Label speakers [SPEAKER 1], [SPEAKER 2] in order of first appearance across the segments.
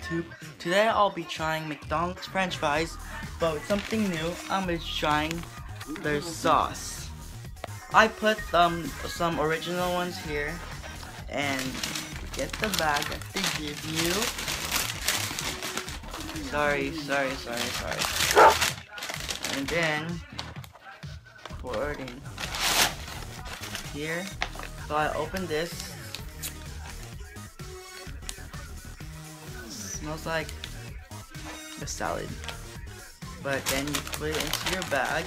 [SPEAKER 1] YouTube. Today I'll be trying McDonald's french fries, but with something new. I'm going to be trying their sauce. I put some original ones here, and get the bag that they give you. Sorry. And then pour it in here. So I open this. Smells like a salad. But then you put it into your bag.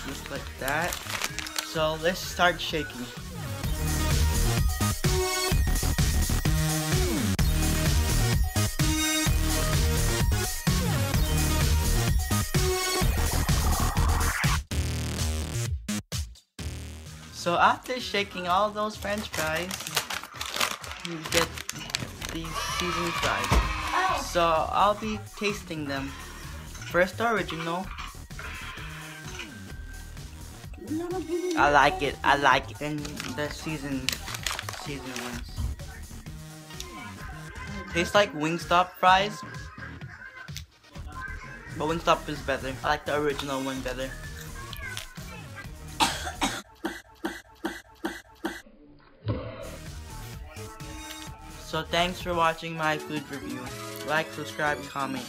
[SPEAKER 1] Just like that. So let's start shaking. So after shaking all those french fries, you get these seasoned fries. So I'll be tasting them. First the original. I like it. And the seasoned ones. Tastes like Wingstop fries. But Wingstop is better. I like the original one better. So thanks for watching my food review. Like, subscribe, comment.